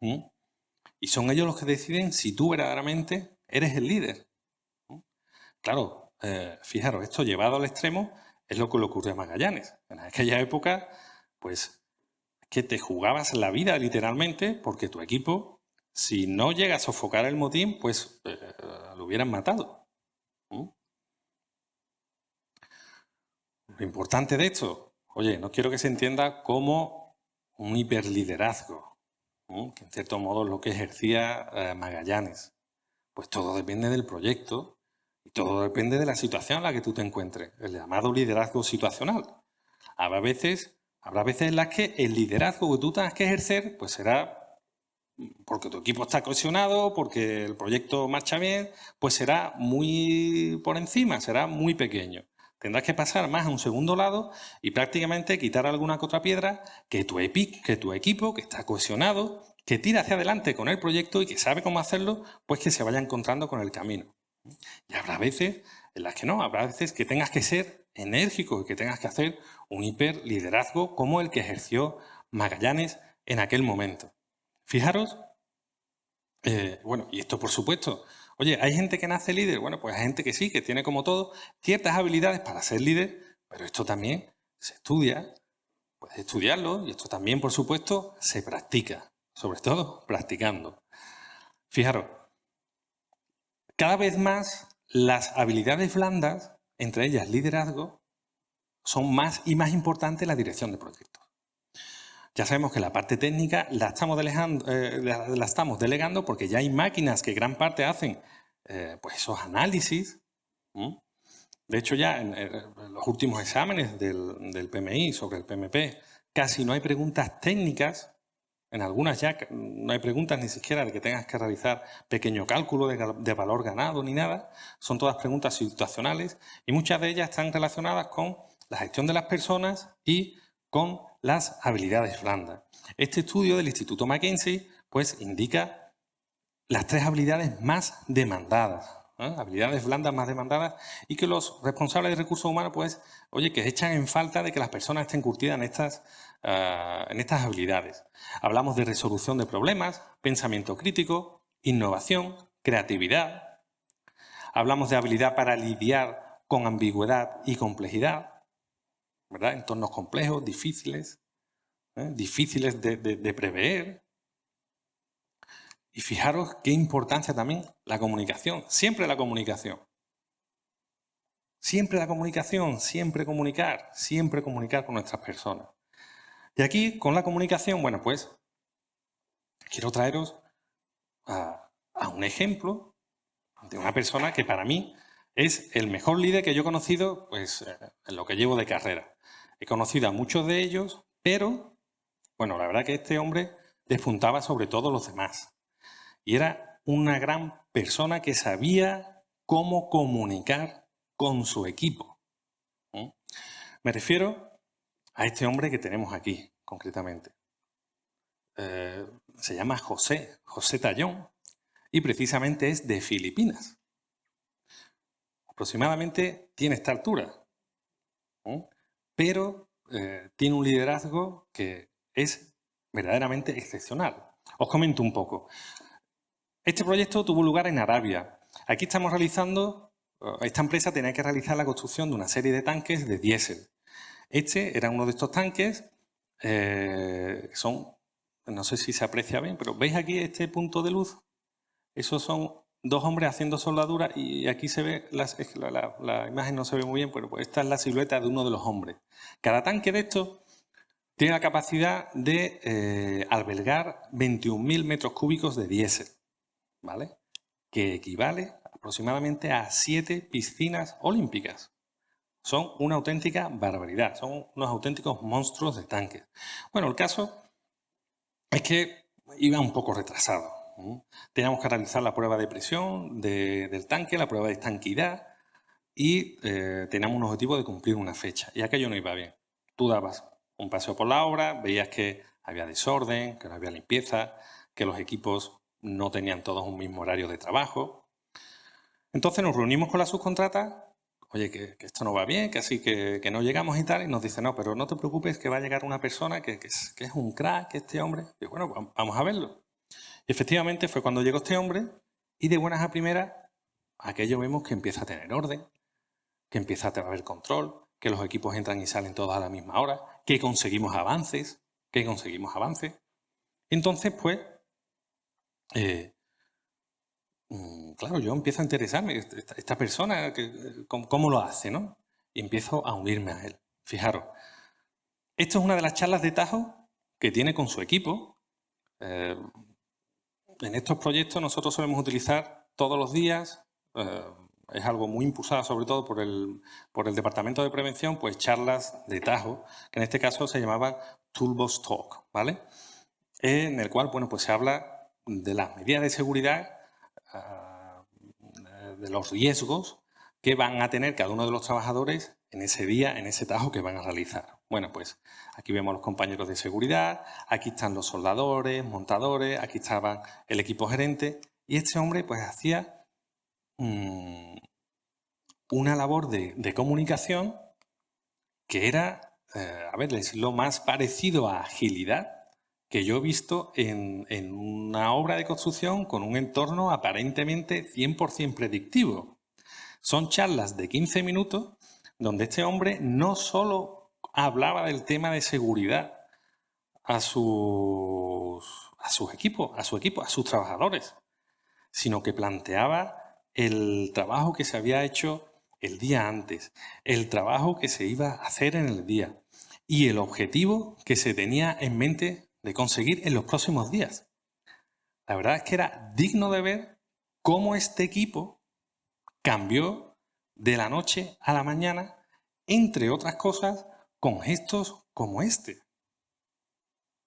Speaker 2: Y son ellos los que deciden si tú verdaderamente eres el líder. Claro, fijaros, esto llevado al extremo es lo que le ocurrió a Magallanes. En aquella época, pues, que te jugabas la vida literalmente porque tu equipo, si no llega a sofocar el motín, pues lo hubieran matado. Lo importante de esto, oye, no quiero que se entienda como un hiperliderazgo, que en cierto modo es lo que ejercía Magallanes. Pues todo depende del proyecto y todo depende de la situación en la que tú te encuentres, el llamado liderazgo situacional. Habrá veces en las que el liderazgo que tú tengas que ejercer pues será porque tu equipo está cohesionado, porque el proyecto marcha bien, pues será muy por encima, será muy pequeño. Tendrás que pasar más a un segundo lado y prácticamente quitar alguna que otra piedra que tu equipo, que está cohesionado, que tira hacia adelante con el proyecto y que sabe cómo hacerlo, pues que se vaya encontrando con el camino. Y habrá veces en las que no, habrá veces que tengas que ser enérgico y que tengas que hacer un hiperliderazgo como el que ejerció Magallanes en aquel momento. Fijaros, bueno, y esto por supuesto, oye, ¿hay gente que nace líder? Bueno, pues hay gente que sí, que tiene como todo ciertas habilidades para ser líder, pero esto también se estudia, puedes estudiarlo y esto también, por supuesto, se practica, sobre todo practicando. Fijaros, cada vez más las habilidades blandas, entre ellas liderazgo, son más y más importantes la dirección de proyectos. Ya sabemos que la parte técnica la estamos delegando porque ya hay máquinas que gran parte hacen pues esos análisis. De hecho, ya en los últimos exámenes del PMI sobre el PMP casi no hay preguntas técnicas. En algunas ya no hay preguntas ni siquiera de que tengas que realizar pequeño cálculo de valor ganado ni nada. Son todas preguntas situacionales y muchas de ellas están relacionadas con la gestión de las personas y con las habilidades blandas. Este estudio del Instituto McKinsey pues indica las 3 habilidades más demandadas, habilidades blandas más demandadas, y que los responsables de recursos humanos pues, oye, que echan en falta de que las personas estén curtidas en estas habilidades. Hablamos de resolución de problemas, pensamiento crítico, innovación, creatividad. Hablamos de habilidad para lidiar con ambigüedad y complejidad, ¿verdad? Entornos complejos, difíciles, difíciles de prever. Y fijaros qué importancia también la comunicación, siempre la comunicación. Siempre la comunicación, siempre comunicar con nuestras personas. Y aquí, con la comunicación, bueno, pues quiero traeros a un ejemplo de una persona que para mí es el mejor líder que yo he conocido pues, en lo que llevo de carrera. He conocido a muchos de ellos, pero, bueno, la verdad que este hombre despuntaba sobre todo los demás. Y era una gran persona que sabía cómo comunicar con su equipo. Me refiero a este hombre que tenemos aquí, concretamente. Se llama José Tallón, y precisamente es de Filipinas. Aproximadamente tiene esta altura, pero tiene un liderazgo que es verdaderamente excepcional. Os comento un poco. Este proyecto tuvo lugar en Arabia. Aquí estamos realizando, esta empresa tenía que realizar la construcción de una serie de tanques de diésel. Este era uno de estos tanques, no sé si se aprecia bien, pero ¿veis aquí este punto de luz? Esos son 2 hombres haciendo soldadura y aquí se ve, la imagen no se ve muy bien, pero pues esta es la silueta de uno de los hombres. Cada tanque de estos tiene la capacidad de albergar 21.000 metros cúbicos de diésel, ¿vale? Que equivale aproximadamente a 7 piscinas olímpicas. Son una auténtica barbaridad, son unos auténticos monstruos de tanques. Bueno, el caso es que iba un poco retrasado. Teníamos que realizar la prueba de presión del tanque, la prueba de estanquidad y teníamos un objetivo de cumplir una fecha. Y aquello no iba bien. Tú dabas un paseo por la obra, veías que había desorden, que no había limpieza, que los equipos no tenían todos un mismo horario de trabajo. Entonces nos reunimos con la subcontrata, oye, que esto no va bien, que así que no llegamos y tal, y nos dice, no, pero no te preocupes que va a llegar una persona que es un crack, este hombre. Y bueno, pues vamos a verlo. Y efectivamente fue cuando llegó este hombre y de buenas a primeras aquello vemos que empieza a tener orden, que empieza a haber control, que los equipos entran y salen todos a la misma hora, que conseguimos avances. Entonces, pues, claro, yo empiezo a interesarme, esta persona, ¿cómo lo hace, no? Y empiezo a unirme a él. Fijaros, esto es una de las charlas de tajo que tiene con su equipo. En estos proyectos nosotros solemos utilizar todos los días, es algo muy impulsado sobre todo por el Departamento de Prevención, pues charlas de tajo, que en este caso se llamaba Toolbox Talk, ¿vale? En el cual, bueno, pues se habla de las medidas de seguridad, de los riesgos que van a tener cada uno de los trabajadores en ese día, en ese tajo que van a realizar. Bueno, pues aquí vemos a los compañeros de seguridad, aquí están los soldadores, montadores, aquí estaba el equipo gerente y este hombre pues hacía una labor de comunicación que era, a ver, lo más parecido a agilidad que yo he visto en una obra de construcción con un entorno aparentemente 100% predictivo. Son charlas de 15 minutos donde este hombre no solo hablaba del tema de seguridad a su equipo, a sus trabajadores, sino que planteaba el trabajo que se había hecho el día antes, el trabajo que se iba a hacer en el día y el objetivo que se tenía en mente de conseguir en los próximos días. La verdad es que era digno de ver cómo este equipo cambió de la noche a la mañana, entre otras cosas, con gestos como este.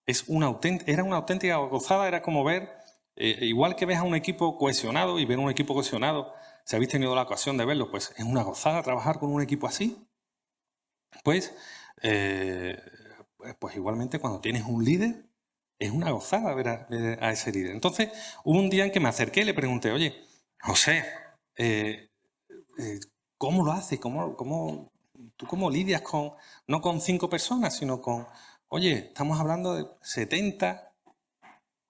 Speaker 2: Era una auténtica gozada, era como ver, igual que ves a un equipo cohesionado y ver un equipo cohesionado, si habéis tenido la ocasión de verlo, pues es una gozada trabajar con un equipo así. Pues pues igualmente cuando tienes un líder, es una gozada ver a ese líder. Entonces, hubo un día en que me acerqué y le pregunté, oye, José, ¿cómo lo haces? ¿Tú cómo lidias no con 5 personas, sino con, oye, estamos hablando de 70,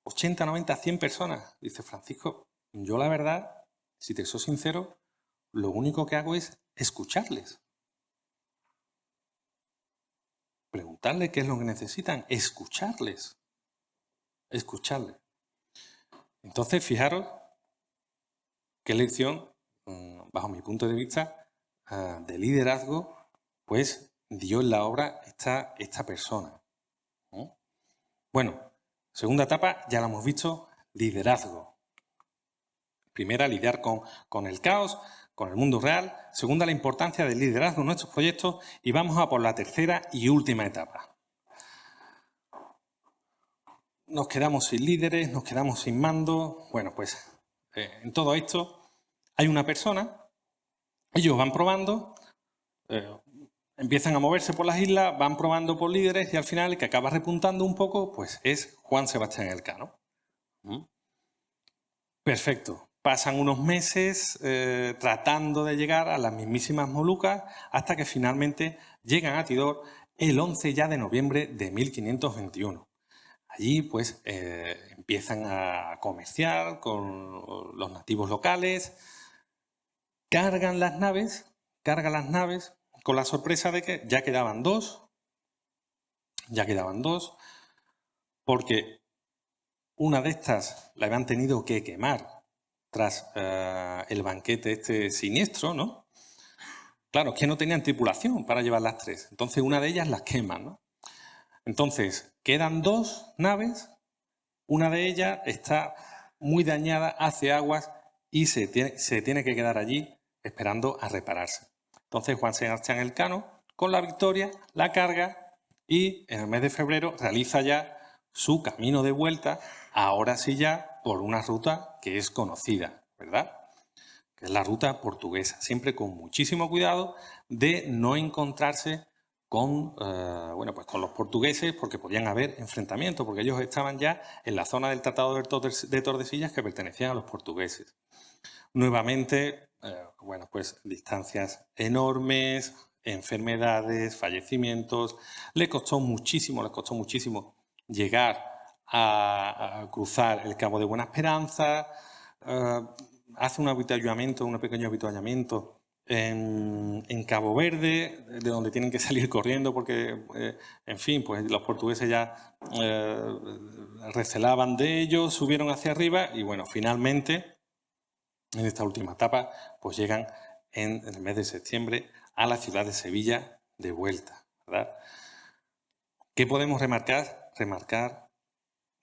Speaker 2: 80, 90, 100 personas? Dice, Francisco, yo la verdad, si te soy sincero, lo único que hago es escucharles. Preguntarles qué es lo que necesitan, escucharles. Entonces, fijaros qué lección, bajo mi punto de vista, de liderazgo, pues dio en la obra esta persona. Bueno, segunda etapa, ya la hemos visto, liderazgo. Primera, lidiar con el caos, con el mundo real. Segunda, la importancia del liderazgo en nuestros proyectos. Y vamos a por la tercera y última etapa. Nos quedamos sin líderes, nos quedamos sin mando. Bueno, pues en todo esto hay una persona, ellos van probando, empiezan a moverse por las islas, van probando por líderes y al final el que acaba repuntando un poco pues es Juan Sebastián Elcano. Perfecto. Pasan unos meses tratando de llegar a las mismísimas Molucas hasta que finalmente llegan a Tidor el 11 ya de noviembre de 1521. Allí pues empiezan a comerciar con los nativos locales, cargan las naves con la sorpresa de que ya quedaban dos, porque una de estas la habían tenido que quemar tras el banquete este siniestro, ¿no? Claro, es que no tenían tripulación para llevar las 3, entonces una de ellas las queman, ¿no? Entonces, quedan 2 naves, una de ellas está muy dañada, hace aguas y se tiene que quedar allí esperando a repararse. Entonces, Juan Sebastián Elcano, con la victoria, la carga y en el mes de febrero realiza ya su camino de vuelta, ahora sí ya por una ruta que es conocida, ¿verdad? Que es la ruta portuguesa, siempre con muchísimo cuidado de no encontrarse con los portugueses, porque podían haber enfrentamientos, porque ellos estaban ya en la zona del Tratado de Tordesillas que pertenecían a los portugueses. Nuevamente, distancias enormes, enfermedades, fallecimientos. Les costó muchísimo llegar a cruzar el Cabo de Buena Esperanza. Hace un pequeño avituallamiento en Cabo Verde, de donde tienen que salir corriendo porque, pues los portugueses ya recelaban de ellos, subieron hacia arriba y, bueno, finalmente, en esta última etapa, pues llegan en el mes de septiembre a la ciudad de Sevilla de vuelta, ¿verdad? ¿Qué podemos remarcar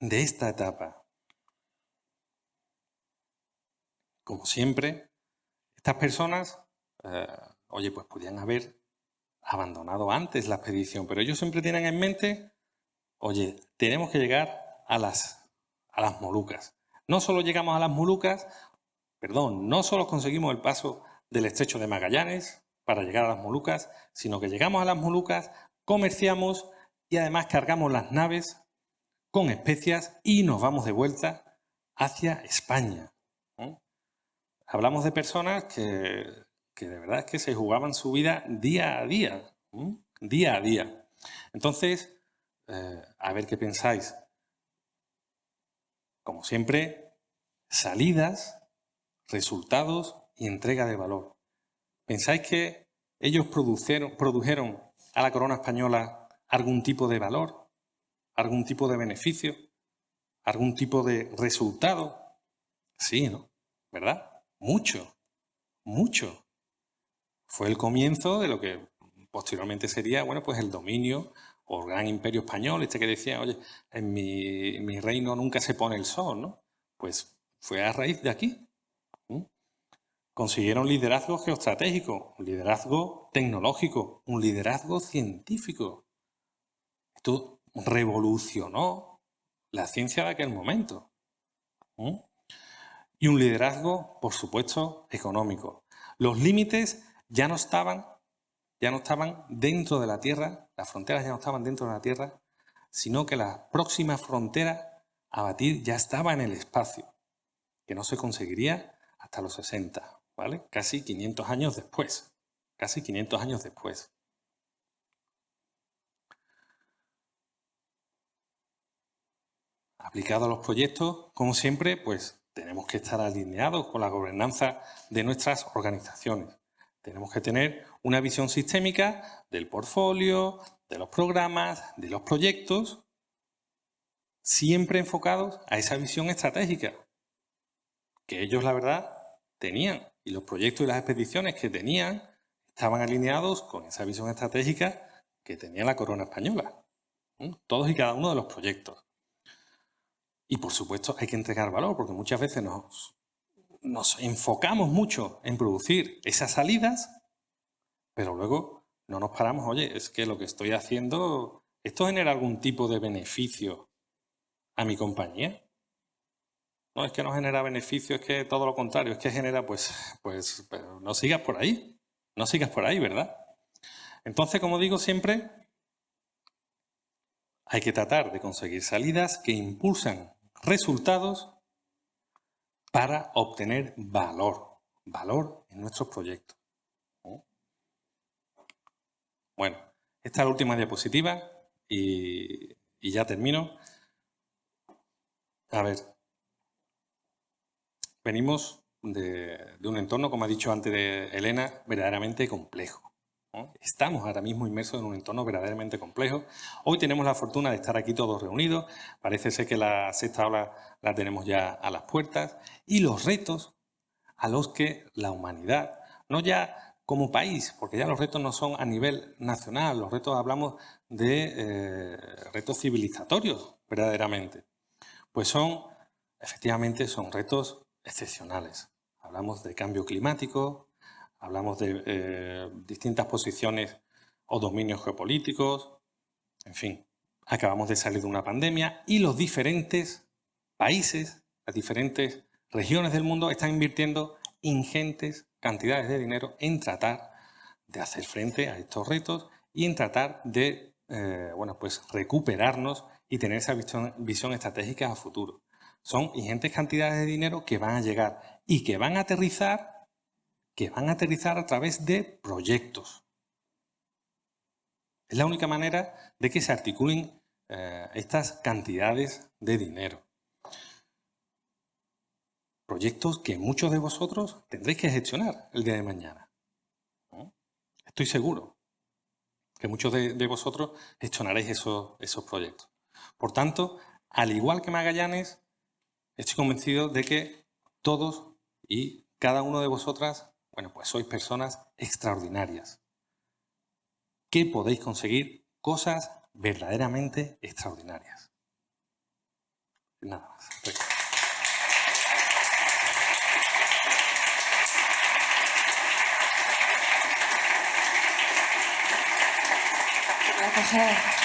Speaker 2: de esta etapa? Como siempre, estas personas, pues podían haber abandonado antes la expedición, pero ellos siempre tienen en mente, oye, tenemos que llegar a las Molucas. No solo llegamos a las Molucas, no solo conseguimos el paso del estrecho de Magallanes para llegar a las Molucas, sino que llegamos a las Molucas, comerciamos y además cargamos las naves con especias y nos vamos de vuelta hacia España. Hablamos de personas que de verdad es que se jugaban su vida día a día. Entonces, a ver qué pensáis. Como siempre, salidas, resultados y entrega de valor. ¿Pensáis que ellos produjeron a la corona española algún tipo de valor, algún tipo de beneficio, algún tipo de resultado? Sí, ¿no? ¿Verdad? Mucho. Fue el comienzo de lo que posteriormente sería, el dominio o gran imperio español, que decía, oye, en mi reino nunca se pone el sol, ¿no? Pues fue a raíz de aquí. Consiguieron liderazgo geoestratégico, un liderazgo tecnológico, un liderazgo científico. Esto revolucionó la ciencia de aquel momento. Y un liderazgo, por supuesto, económico. Los límites ya no estaban dentro de la tierra Las fronteras ya no estaban dentro de la Tierra, sino que la próxima frontera a batir ya estaba en el espacio, que no se conseguiría hasta los 60, ¿vale? Casi 500 años después. Casi 500 años después. Aplicado a los proyectos, como siempre, pues tenemos que estar alineados con la gobernanza de nuestras organizaciones. Tenemos que tener una visión sistémica del portfolio, de los programas, de los proyectos, siempre enfocados a esa visión estratégica que ellos, la verdad, tenían. Y los proyectos y las expediciones que tenían estaban alineados con esa visión estratégica que tenía la corona española. Todos y cada uno de los proyectos. Y, por supuesto, hay que entregar valor, porque muchas veces nos enfocamos mucho en producir esas salidas, pero luego no nos paramos, oye, es que lo que estoy haciendo, ¿esto genera algún tipo de beneficio a mi compañía? No, es que no genera beneficio, es que todo lo contrario, es que genera, pues pero no sigas por ahí, ¿verdad? Entonces, como digo siempre, hay que tratar de conseguir salidas que impulsan resultados para obtener valor en nuestros proyectos. Bueno, esta es la última diapositiva y ya termino. A ver, venimos de un entorno, como ha dicho antes Elena, verdaderamente complejo. Estamos ahora mismo inmersos en un entorno verdaderamente complejo. Hoy tenemos la fortuna de estar aquí todos reunidos. Parece ser que la sexta ola la tenemos ya a las puertas. Y los retos a los que la humanidad, no ya como país, porque ya los retos no son a nivel nacional, los retos hablamos de retos civilizatorios, verdaderamente. Pues efectivamente, son retos excepcionales. Hablamos de cambio climático, hablamos de distintas posiciones o dominios geopolíticos, en fin, acabamos de salir de una pandemia y los diferentes países, las diferentes regiones del mundo están invirtiendo ingentes cantidades de dinero en tratar de hacer frente a estos retos y en tratar de pues recuperarnos y tener esa visión estratégica a futuro. Son ingentes cantidades de dinero que van a llegar y que van a aterrizar a través de proyectos. Es la única manera de que se articulen estas cantidades de dinero. Proyectos que muchos de vosotros tendréis que gestionar el día de mañana. Estoy seguro que muchos de vosotros gestionaréis esos proyectos. Por tanto, al igual que Magallanes, estoy convencido de que todos y cada uno de vosotras, pues sois personas extraordinarias, que podéis conseguir cosas verdaderamente extraordinarias. Nada más.
Speaker 3: Gracias.